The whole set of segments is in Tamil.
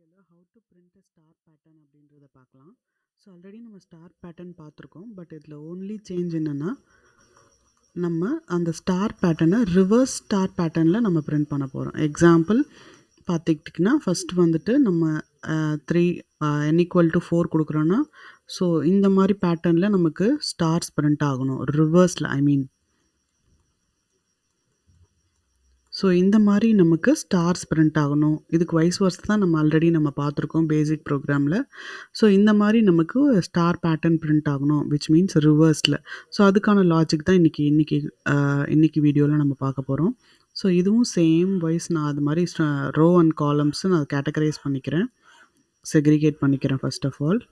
வீடியோவில் how to print a star pattern அப்படின்றத பார்க்கலாம். ஸோ ஆல்ரெடி நம்ம ஸ்டார் பேட்டர்ன் பார்த்துருக்கோம். பட் இதில் ஓன்லி சேஞ்ச் என்னென்னா நம்ம அந்த ஸ்டார் பேட்டர்னை ரிவர்ஸ் ஸ்டார் பேட்டர்னில் நம்ம பிரிண்ட் பண்ண போகிறோம். எக்ஸாம்பிள் பார்த்துக்கிட்டிங்கன்னா ஃபஸ்ட்டு வந்துட்டு நம்ம 3 n = 4 கொடுக்குறோன்னா ஸோ இந்த மாதிரி பேட்டர்னில் நமக்கு ஸ்டார்ஸ் பிரிண்ட் ஆகணும் ரிவர்ஸில் ஸோ இந்த மாதிரி நமக்கு ஸ்டார்ஸ் பிரிண்ட் ஆகணும். இதுக்கு வைஸ் வர்ஸ் தான் நம்ம ஆல்ரெடி நம்ம பார்த்துருக்கோம் பேசிக் ப்ரோக்ராமில். ஸோ இந்த மாதிரி நமக்கு ஸ்டார் பேட்டர்ன் பிரிண்ட் ஆகணும் விச் மீன்ஸ் ரிவர்ஸில். ஸோ அதுக்கான லாஜிக் தான் இன்றைக்கி வீடியோவில் நம்ம பார்க்க போகிறோம். ஸோ இதுவும் சேம் வைஸ் நான் அது மாதிரி ரோ அண்ட் காலம்ஸு நான் கேட்டகரைஸ் பண்ணிக்கிறேன், செக்ரிகேட் பண்ணிக்கிறேன் ஃபர்ஸ்ட் ஆஃப் ஆல்.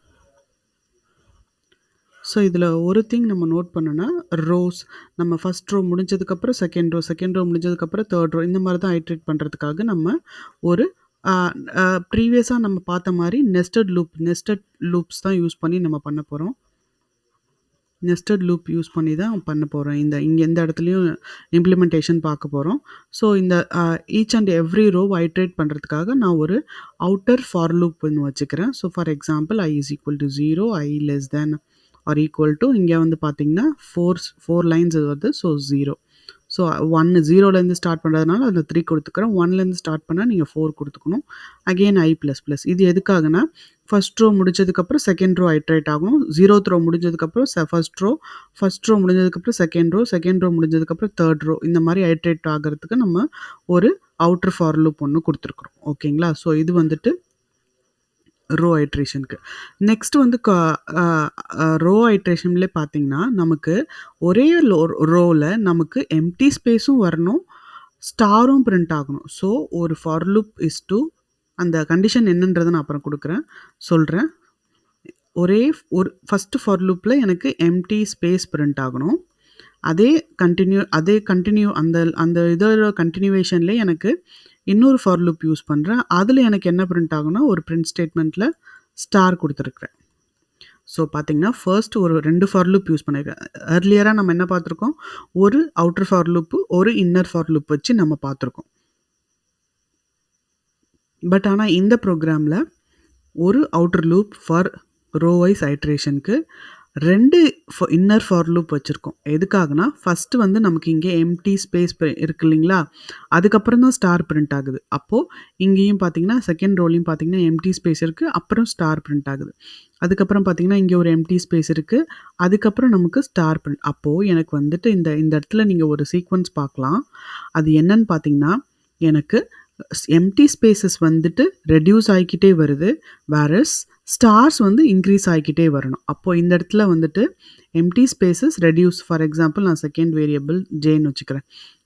ஸோ இதில் ஒரு திங் நம்ம நோட் பண்ணோன்னா ரோஸ் நம்ம ஃபஸ்ட் ரோ முடிஞ்சதுக்கப்புறம் செகண்ட் ரோ முடிஞ்சதுக்கப்புறம் தேர்ட் ரோ இந்த மாதிரி தான் ஐட்ரேட் பண்ணுறதுக்காக நம்ம ஒரு ப்ரீவியஸாக நம்ம பார்த்த மாதிரி நெஸ்டட் லூப்ஸ் தான் யூஸ் பண்ணி நம்ம பண்ண போகிறோம். நெஸ்டட் லூப் யூஸ் பண்ணி தான் பண்ண போகிறோம். இங்கே எந்த இடத்துலையும் இம்ப்ளிமெண்டேஷன் பார்க்க போகிறோம். ஸோ இந்த each and every row iterate பண்ணுறதுக்காக நான் ஒரு அவுட்டர் ஃபார் லூப் ஒன்று வச்சுக்கிறேன். So for example i = 0, i less than or equal to இங்கே வந்து பார்த்தீங்கன்னா 4 லைன்ஸ் வருது. ஸோ 0. ஸோ 1 0லேருந்து ஸ்டார்ட் பண்ணுறதுனால அதில் 3 கொடுத்துக்கிறேன். 1லேருந்து ஸ்டார்ட் பண்ணால் நீங்கள் 4 கொடுத்துக்கணும். Again i++. இது எதுக்காகனா ஃபஸ்ட் ரோ முடிஞ்சதுக்கப்புறம் செகண்ட் ரோ ஐட்ரேட் ஆகணும். 0th ரோ முடிஞ்சதுக்கப்புறம் ஃபஸ்ட் ரோ முடிஞ்சதுக்கப்புறம் செகண்ட் ரோ முடிஞ்சதுக்கப்புறம் தேர்ட் ரோ இந்த மாதிரி ஐட்ரேட் ஆகிறதுக்கு நம்ம ஒரு அவுட்டர் ஃபார் லூப் ஒன்று கொடுத்துருக்குறோம். ஓகேங்களா? ஸோ இது வந்துட்டு ரோ ஐட்ரேஷனுக்கு. நெக்ஸ்ட் வந்து ரோ ஐட்ரேஷன்லேயே பார்த்தீங்கன்னா நமக்கு ஒரே ரோவில் நமக்கு எம்டி ஸ்பேஸும் வரணும், ஸ்டாரும் பிரிண்ட் ஆகணும். ஸோ ஒரு ஃபார் லூப் இஸ் டு அந்த கண்டிஷன் என்னன்றதை நான் அப்புறம் சொல்கிறேன். ஒரு ஃபஸ்ட்டு ஃபார் லூப்பில் எனக்கு எம்டி ஸ்பேஸ் பிரிண்ட் ஆகணும். அதே கண்டினியூ அந்த இதோட கண்டினியூவேஷன்லேயே எனக்கு இன்னொரு ஃபார் லூப் யூஸ் பண்ணுறேன். அதில் எனக்கு என்ன பிரிண்ட் ஆகும்னா ஒரு பிரிண்ட் ஸ்டேட்மெண்ட்டில் ஸ்டார் கொடுத்துருக்குறேன். ஸோ பார்த்தீங்கன்னா ஃபர்ஸ்ட் ஒரு 2 ஃபார் லூப் யூஸ் பண்ணியிருக்கேன். ஏர்லியராக நம்ம என்ன பார்த்துருக்கோம், ஒரு அவுட்டர் ஃபார் லூப்பு ஒரு இன்னர் ஃபார் லூப் வச்சு நம்ம பார்த்துருக்கோம். பட் ஆனால் இந்த ப்ரோக்ராமில் ஒரு outer loop for row wise ஐட்ரேஷனுக்கு 2 இன்னர் ஃபார் லூப் வச்சுருக்கோம். எதுக்காகனா ஃபஸ்ட்டு வந்து நமக்கு இங்கே எம்டி ஸ்பேஸ் இருக்கு இல்லைங்களா, அதுக்கப்புறம் தான் ஸ்டார் பிரிண்ட் ஆகுது. அப்போது இங்கேயும் பார்த்தீங்கன்னா செகண்ட் ரோலையும் பார்த்தீங்கன்னா எம்டி ஸ்பேஸ் இருக்குது, அப்புறம் ஸ்டார் பிரிண்ட் ஆகுது. அதுக்கப்புறம் பார்த்தீங்கன்னா இங்கே ஒரு எம்டி ஸ்பேஸ் இருக்குது, அதுக்கப்புறம் நமக்கு ஸ்டார் பிரிண்ட். அப்போது எனக்கு வந்துட்டு இந்த இடத்துல நீங்கள் ஒரு சீக்வன்ஸ் பார்க்கலாம். அது என்னன்னு பார்த்தீங்கன்னா எனக்கு எம்டி ஸ்பேசஸ் வந்துட்டு ரெடியூஸ் ஆகிக்கிட்டே வருது, வேரஸ் ஸ்டார்ஸ் வந்து இன்க்ரீஸ் ஆகிக்கிட்டே வரணும். அப்போது இந்த இடத்துல வந்துட்டு empty spaces reduce. For example நான் செகண்ட் வேரியபிள் ஜேன்னு வச்சுக்கிறேன்.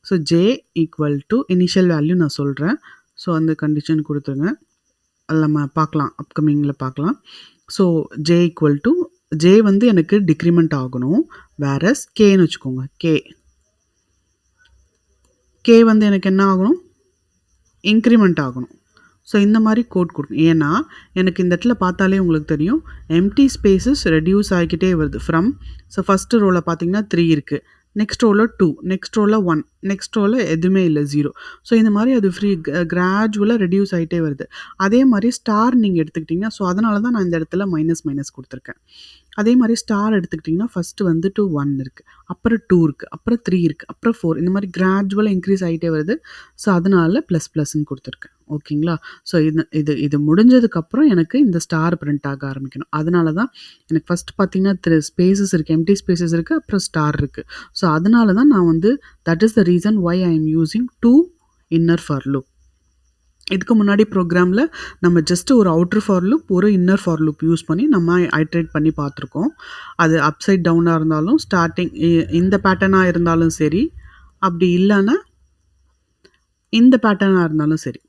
ஸோ ஜே = இனிஷியல் வேல்யூ நான் சொல்கிறேன். ஸோ அந்த கண்டிஷன் கொடுத்துருங்க, அதில் நம்ம பார்க்கலாம், அப்கமிங்கில் பார்க்கலாம். ஸோ ஜே வந்து எனக்கு டிக்ரிமெண்ட் ஆகணும், வேரஸ் கேன்னு வச்சுக்கோங்க. கே வந்து எனக்கு என்ன ஆகணும், இன்க்ரிமெண்ட் ஆகணும். ஸோ இந்த மாதிரி கோட் கொடுக்கணும். ஏன்னா எனக்கு இந்த இடத்துல பார்த்தாலே உங்களுக்கு தெரியும் எம்டி ஸ்பேசஸ் ரெடியூஸ் ஆகிக்கிட்டே வருது ஸோ ஃபஸ்ட்டு ரோவில் பார்த்தீங்கன்னா 3 இருக்குது, நெக்ஸ்ட் ரோவில் 2, நெக்ஸ்ட் ரோவில் 1, நெக்ஸ்ட் ரோவில் எதுவுமே இல்லை 0. ஸோ இந்த மாதிரி அது கிராஜுவலாக ரெடியூஸ் ஆகிட்டே வருது. அதே மாதிரி ஸ்டார் நீங்கள் எடுத்துக்கிட்டிங்கன்னா, ஸோ அதனால தான் நான் இந்த இடத்துல மைனஸ் கொடுத்துருக்கேன். அதே மாதிரி ஸ்டார் எடுத்துக்கிட்டிங்கன்னா ஃபஸ்ட்டு வந்துட்டு 1 இருக்குது, அப்புறம் 2 இருக்குது, அப்புறம் 3 இருக்குது, அப்புறம் 4 இந்த மாதிரி கிராஜுவலாக இன்க்ரீஸ் ஆகிட்டே வருது. ஸோ அதனால ++ன்னு கொடுத்துருக்கேன். ஓகேங்களா? ஸோ இது முடிஞ்சதுக்கப்புறம் எனக்கு இந்த ஸ்டார் பிரிண்ட் ஆக ஆரம்பிக்கணும். அதனால தான் எனக்கு ஃபஸ்ட் பார்த்தீங்கன்னா ஸ்பேசஸ் இருக்குது, எம்டி ஸ்பேசஸ் இருக்குது, அப்புறம் ஸ்டார் இருக்குது. ஸோ அதனால தான் நான் வந்து that is the reason why I am using 2 inner for loop. இதுக்கு முன்னாடி ப்ரோக்ராமில் நம்ம ஜஸ்ட்டு ஒரு அவுட்டர் ஃபார் லூப் ஒரு இன்னர் ஃபார் லூப் யூஸ் பண்ணி நம்ம ஐட்ரேட் பண்ணி பார்த்துருக்கோம். அது அப்சைட் டவுனாக இருந்தாலும் ஸ்டார்டிங் இந்த பேட்டர்னாக இருந்தாலும் சரி, அப்படி இல்லைன்னா இந்த பேட்டர்னாக இருந்தாலும் சரி,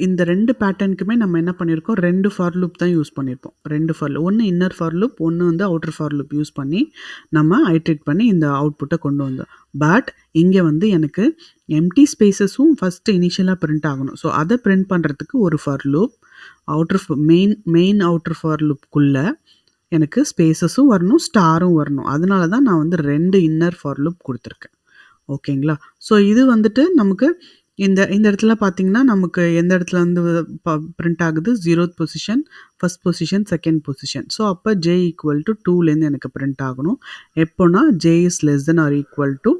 இந்த 2 பேட்டர்னுக்குமே நம்ம என்ன பண்ணியிருக்கோம், 2 ஃபார் லூப் தான் யூஸ் பண்ணியிருப்போம். 2 ஃபார் லூப், ஒன்று இன்னர் ஃபார் லூப், ஒன்று வந்து அவுட்டர் ஃபார் லூப் யூஸ் பண்ணி நம்ம ஐட்ரேட் பண்ணி இந்த அவுட்புட்டை கொண்டு வந்தோம். பட் இங்கே வந்து எனக்கு எம்டி ஸ்பேசஸும் ஃபஸ்ட்டு இனிஷியலாக பிரிண்ட் ஆகணும். ஸோ அதை பிரிண்ட் பண்ணுறதுக்கு ஒரு for loop main outer for லூப்புக்குள்ளே எனக்கு ஸ்பேசஸும் வரணும், ஸ்டாரும் வரணும். அதனால தான் நான் வந்து 2 இன்னர் ஃபார் லூப் கொடுத்துருக்கேன். ஓகேங்களா? ஸோ இது வந்துட்டு நமக்கு இந்த இடத்துல பார்த்தீங்கன்னா, நமக்கு எந்த இடத்துல வந்து பிரிண்ட் ஆகுது 0த் position, first position, second position. So அப்ப j ஈக்குவல் டூ 2லேருந்து எனக்கு பிரிண்ட் ஆகணும். எப்போனா j is less than or equal to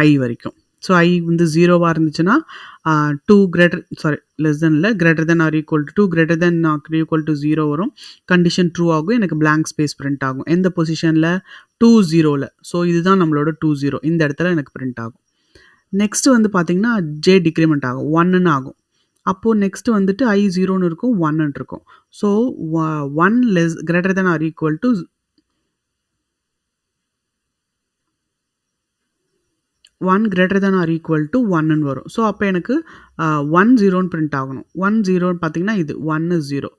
I வரைக்கும். ஸோ I வந்து 0வா இருந்துச்சுன்னா, 2 கிரேட்டர் சாரி லெஸ் தென் இல்ல, greater than or equal to 2 greater than or equal to 0 வரும். கண்டிஷன் ட்ரூ ஆகும். எனக்கு பிளாங்க் ஸ்பேஸ் பிரிண்ட் ஆகும். எந்த பொசிஷன்ல? 2 0ல. ஸோ இதுதான் நம்மளோட 2 0. இந்த இடத்துல எனக்கு பிரிண்ட் ஆகும். நெக்ஸ்ட் வந்து பார்த்தீங்கன்னா, j டிக்ரிமெண்ட் ஆகும். 1ன்னு ஆகும். அப்போ நெக்ஸ்ட் வந்துட்டு I 0ன்னு இருக்கும், 1ன்னு இருக்கும். So 1 less greater than or equal to 1 greater than or equal to 1ன்னு வரும். ஸோ அப்போ எனக்கு 1 0ன்னு பிரிண்ட் ஆகணும். 1 0ன்னு பார்த்தீங்கன்னா இது 1 0.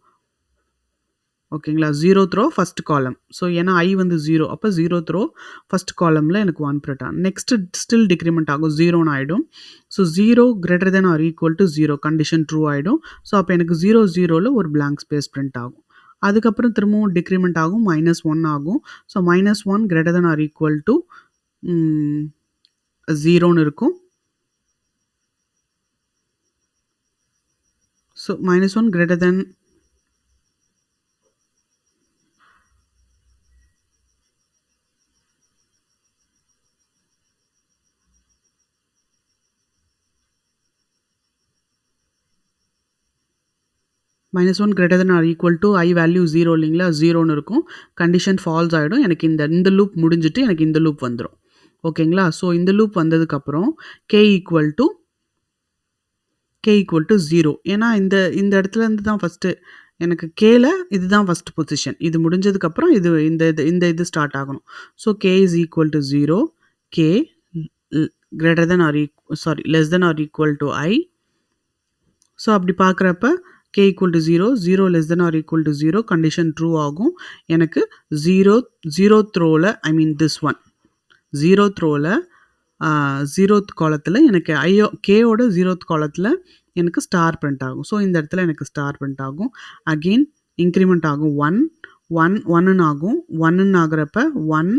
ஓகேங்களா? 0த் ரோ ஃபர்ஸ்ட் காலம். ஸோ ஏன்னா I வந்து 0. அப்போ 0த் ரோ ஃபர்ஸ்ட் காலம்ல எனக்கு 1 பிரிண்ட் ஆகும். நெக்ஸ்ட் ஸ்டில் டிக்ரிமெண்ட் ஆகும். 0ன்னு ஆயிடும். So 0 greater than or equal to 0 condition true ஆயிடும். ஸோ அப்போ எனக்கு 0 0ல ஒரு பிளாங்க் ஸ்பேஸ் பிரிண்ட் ஆகும். அதுக்கப்புறம் திரும்பவும் டிக்ரிமெண்ட் ஆகும். -1 ஆகும். So -1 greater than or equal to 0ன்னு இருக்கும். So -1 greater than -1 greater than or equal to I value 0 இல்லைங்களா? 0ன்னு இருக்கும். கண்டிஷன் ஃபால்ஸ் ஆயிடும். எனக்கு இந்த லூப் முடிஞ்சுட்டு எனக்கு இந்த லூப் வந்துரும். ஓகேங்களா? ஸோ இந்த லூப் வந்ததுக்கப்புறம் k ஈக்குவல் டூ 0. ஏன்னா இந்த இடத்துல இருந்து தான் ஃபர்ஸ்ட்டு எனக்கு kல இதுதான் ஃபர்ஸ்ட் பொசிஷன். இது முடிஞ்சதுக்கப்புறம் இது ஸ்டார்ட் ஆகணும். So k is equal to 0, k greater than or less than or equal to I. So அப்படி பார்க்குறப்ப k equal to 0, 0 less than or equal to 0 condition true ஆகும். எனக்கு 0த் ரோல ஐ மீன் திஸ் ஒன் 0த் ரோல 0த் காலத்தில் எனக்கு கேயோட 0த் காலத்தில் எனக்கு ஸ்டார் பிரிண்ட் ஆகும். ஸோ இந்த இடத்துல எனக்கு ஸ்டார் பிரிண்ட் ஆகும். அகெயின் இன்க்ரிமெண்ட் ஆகும் 1ன்னு ஆகும். 1ன்னு ஆகுறப்ப 1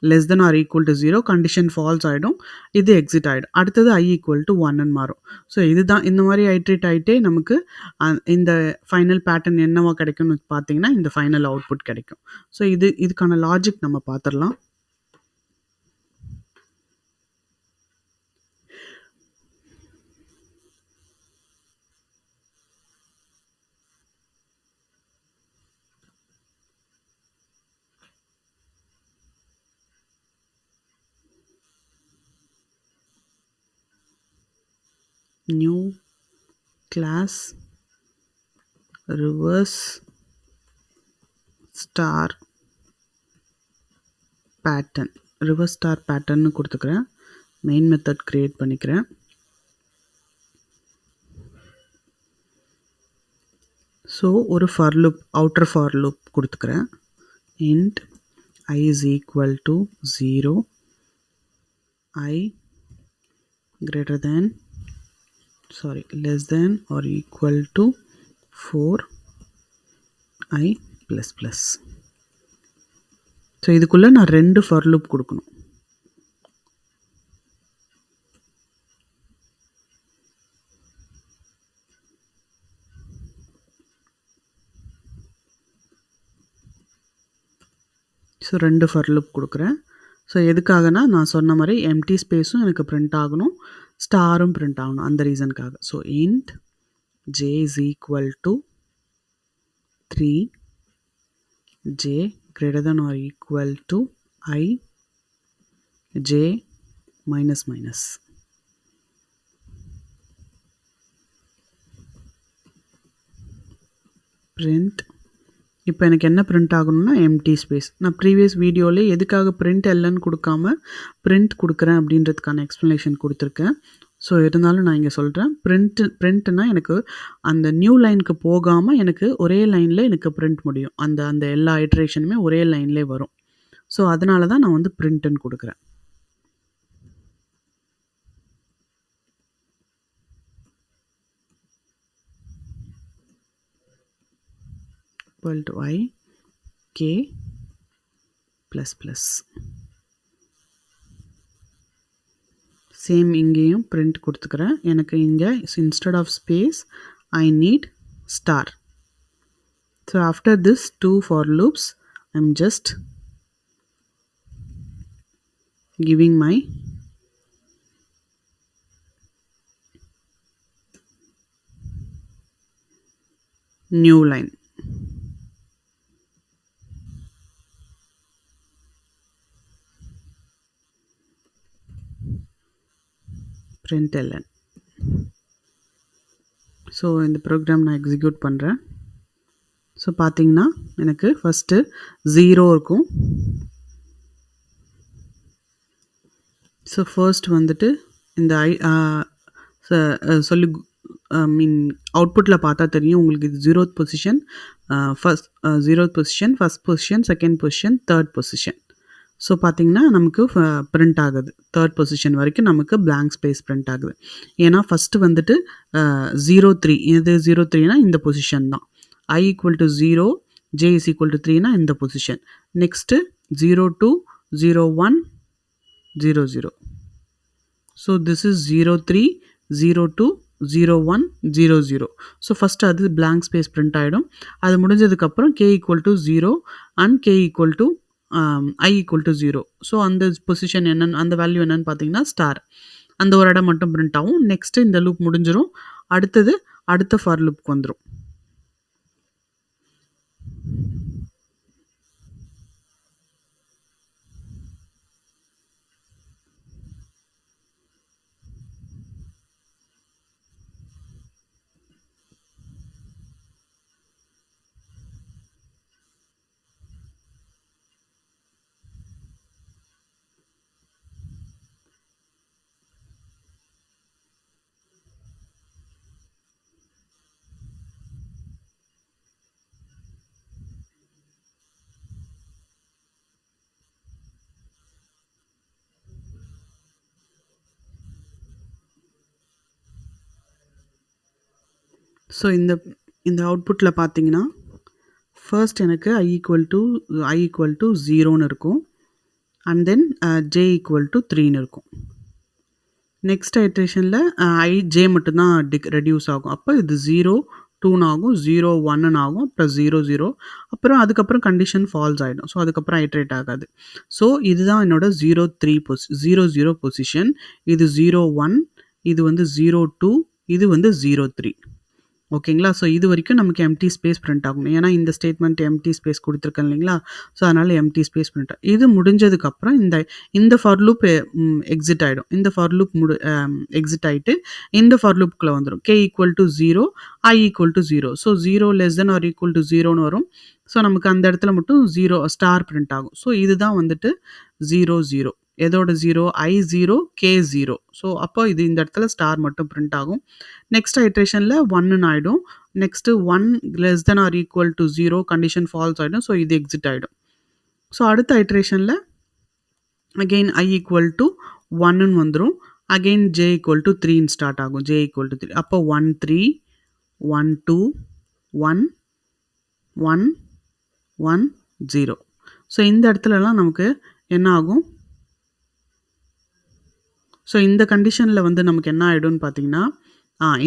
less than or equal to 0 condition false ஆகிடும். இது எக்ஸிட் ஆகிடும். அடுத்தது I ஈக்குவல் டு 1ன்னு மாறும். ஸோ இதுதான் இந்த மாதிரி ஐட்ரேட் ஆகிட்டே நமக்கு இந்த ஃபைனல் பேட்டர்ன் என்னவா கிடைக்கும்னு பார்த்தீங்கன்னா இந்த ஃபைனல் அவுட்புட் கிடைக்கும். ஸோ இதுக்கான லாஜிக் நம்ம பார்த்துடலாம். நியூ கிளாஸ் ரிவர்ஸ் ஸ்டார் பேட்டர்ன்னு கொடுத்துக்கிறேன். மெயின் மெத்தட் கிரியேட் பண்ணிக்கிறேன். ஸோ ஒரு for loop outer for loop கொடுத்துக்கிறேன். int I is equal to 0, I greater than less than or equal to 4 I plus plus. So இதுக்குள்ளே நான் 2 ஃபார் லூப் கொடுக்கணும். ஸோ 2 ஃபார் லூப் கொடுக்குறேன். ஸோ எதுக்காகனா நான் சொன்ன மாதிரி எம்டி ஸ்பேஸும் எனக்கு பிரிண்ட் ஆகணும், ஸ்டாரும் பிரிண்ட் ஆகணும். அந்த ரீசனுக்காக. So int j is equal to 3, j greater than or equal to I, j minus minus. print இப்போ எனக்கு என்ன பிரிண்ட் ஆகணும்னா எம்டி ஸ்பேஸ். நான் ப்ரீவியஸ் வீடியோவில் எதுக்காக பிரிண்ட் எல்லைன்னு கொடுக்காம பிரிண்ட் கொடுக்குறேன் அப்படின்றதுக்கான எக்ஸ்ப்ளனேஷன் கொடுத்துருக்கேன். ஸோ இருந்தாலும் நான் இங்கே சொல்கிறேன். பிரிண்ட்னா எனக்கு அந்த நியூ லைனுக்கு போகாமல் எனக்கு ஒரே லைனில் எனக்கு பிரிண்ட் முடியும். அந்த எல்லா ஐட்ரேஷனுமே ஒரே லைன்லேயே வரும். ஸோ அதனால தான் நான் வந்து பிரிண்ட்டுன்னு கொடுக்குறேன். equal to I k plus plus same இங்கேயும் பிரிண்ட் கொடுத்துக்கிறேன். எனக்கு இங்கே instead of space I need star. So after this 2 for loops I'm just giving my new line. println. So இந்த ப்ரோக்ராம் நான் எக்ஸிக்யூட் பண்ணுறேன். ஸோ பார்த்தீங்கன்னா எனக்கு ஃபஸ்ட்டு 0 இருக்கும். ஸோ ஃபர்ஸ்ட் வந்துட்டு இந்த சொல்லி மீன் அவுட்புட்டில் பார்த்தா தெரியும் உங்களுக்கு இது 0th position, first position, second position, third position. So பார்த்தீங்கன்னா நமக்கு பிரிண்ட் ஆகுது. தேர்ட் பொசிஷன் வரைக்கும் நமக்கு பிளாங்க் ஸ்பேஸ் பிரிண்ட் ஆகுது. ஏன்னா ஃபஸ்ட்டு வந்துட்டு 03 இது 03னா இந்த பொசிஷன் தான். I equal to 0, J is equal to 3னா இந்த position. Next 02, 01, 00. So this is 03, 02, 01, 00. So first அது பிளாங்க் ஸ்பேஸ் பிரிண்ட் ஆகிடும். அது முடிஞ்சதுக்கப்புறம் K equal to 0 and K equal to I equal to 0. So அந்த பொசிஷன் என்னன்னு, அந்த வேல்யூ என்னன்னு பார்த்தீங்கன்னா ஸ்டார். அந்த ஒரு இடம் மட்டும் பிரிண்ட் ஆகும். நெக்ஸ்ட்டு இந்த லூப் முடிஞ்சிடும். அடுத்தது அடுத்த ஃபார் லூப்க்கு வந்துடும். ஸோ இந்த அவுட்புட்டில் பார்த்தீங்கன்னா ஃபர்ஸ்ட் எனக்கு I equal to 0ன்னு இருக்கும். And then J equal to 3ன்னு இருக்கும். நெக்ஸ்ட் ஐட்ரேஷனில் J மட்டும்தான் ரெடியூஸ் ஆகும். அப்போ இது 0, 2ன்னு ஆகும், 0, 1ன்னு ஆகும், அப்புறம் 0, 0, அப்புறம் அதுக்கப்புறம் கண்டிஷன் ஃபால்ஸ் ஆகிடும். ஸோ அதுக்கப்புறம் ஐட்ரேட் ஆகாது. ஸோ இதுதான் என்னோட 00 பொசிஷன். இது 01, இது வந்து 02, இது வந்து 03. ஓகேங்களா? ஸோ இது வரைக்கும் நமக்கு எம்டி ஸ்பேஸ் பிரிண்ட் ஆகும். ஏன்னா இந்த ஸ்டேட்மெண்ட் எம்டி ஸ்பேஸ் கொடுத்துருக்கேன் இல்லைங்களா? ஸோ அதனால் எம்டி ஸ்பேஸ் பிரிண்ட் ஆகும். இது முடிஞ்சதுக்கப்புறம் இந்த ஃபார் லூப் எக்ஸிட் ஆகிடும். இந்த ஃபார் லூப் எக்ஸிட் ஆகிட்டு இந்த ஃபார் லூப்புக்குள்ளே வந்துடும். K equal to 0, I equal to 0. So 0 less than or equal to 0ன்னு வரும். ஸோ நமக்கு அந்த இடத்துல மட்டும் 0 ஸ்டார் பிரிண்ட் ஆகும். ஸோ இதுதான் வந்துட்டு 00. எதோட 0? I0, K0. ஸோ அப்போ இது இந்த இடத்துல ஸ்டார் மட்டும் பிரிண்ட் ஆகும். நெக்ஸ்ட் ஐட்ரேஷனில் 1ன்னு ஆகிடும். Next 1 less than or equal to 0 condition false ஆகிடும். ஸோ இது எக்ஸிட் ஆகிடும். ஸோ அடுத்த ஐட்ரேஷனில் அகெயின் I equal to 1ன்னு வந்துடும். அகெயின் J equal to 3ன்னு ஸ்டார்ட் ஆகும். J equal to 3. அப்போ 1, 3, 1, 2, 1, 1, 1, 0. ஸோ இந்த இடத்துலலாம் நமக்கு என்ன ஆகும்? ஸோ இந்த கண்டிஷனில் வந்து நமக்கு என்ன ஆகிடும்னு பார்த்தீங்கன்னா,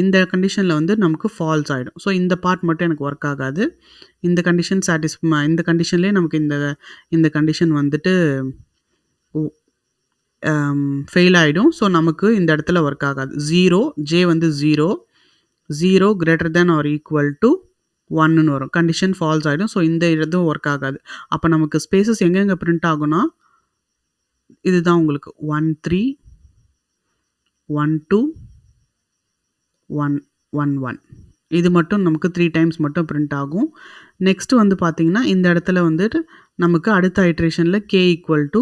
இந்த கண்டிஷனில் வந்து நமக்கு ஃபால்ஸ் ஆகிடும். ஸோ இந்த பார்ட் மட்டும் எனக்கு ஒர்க் ஆகாது. இந்த கண்டிஷன் இந்த கண்டிஷன்லேயே நமக்கு இந்த கண்டிஷன் வந்துட்டு ஃபெயில் ஆகிடும். ஸோ நமக்கு இந்த இடத்துல ஒர்க் ஆகாது. 0, J வந்து 0 greater than or equal to 1ன்னு வரும். கண்டிஷன் ஃபால்ஸ் ஆகிடும். ஸோ இந்த இதுவும் ஒர்க் ஆகாது. அப்போ நமக்கு ஸ்பேசஸ் எங்கெங்கே பிரிண்ட் ஆகும்னா, இதுதான் உங்களுக்கு 1, 3, 1, 2, 1, 1, 1. இது மட்டும் நமக்கு 3 டைம்ஸ் மட்டும் பிரிண்ட் ஆகும். நெக்ஸ்ட்டு வந்து பார்த்தீங்கன்னா இந்த இடத்துல வந்துட்டு நமக்கு அடுத்த ஐட்ரேஷனில் K equal to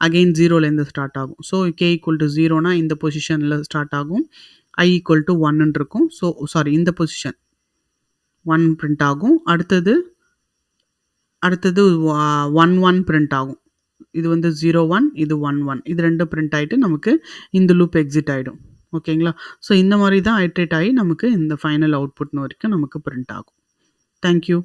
அகெயின் 0லேருந்து ஸ்டார்ட் ஆகும். ஸோ K equal to 0னா இந்த பொசிஷனில் ஸ்டார்ட் ஆகும். I equal to 1ன்னு இருக்கும். ஸோ இந்த பொசிஷன் 1 பிரிண்ட் ஆகும். அடுத்தது 1, 1 பிரிண்ட் ஆகும். இது வந்து 0, 1, இது 1, 1. இது ரெண்டும் பிரிண்ட் ஆகிட்டு நமக்கு இந்த லூப் எக்ஸிட் ஆகிடும். ஓகேங்களா? ஸோ இந்த மாதிரி தான் ஐட்ரேட் ஆகி நமக்கு இந்த ஃபைனல் அவுட்புட்னு வரைக்கும் நமக்கு பிரிண்ட் ஆகும். தேங்க்யூ.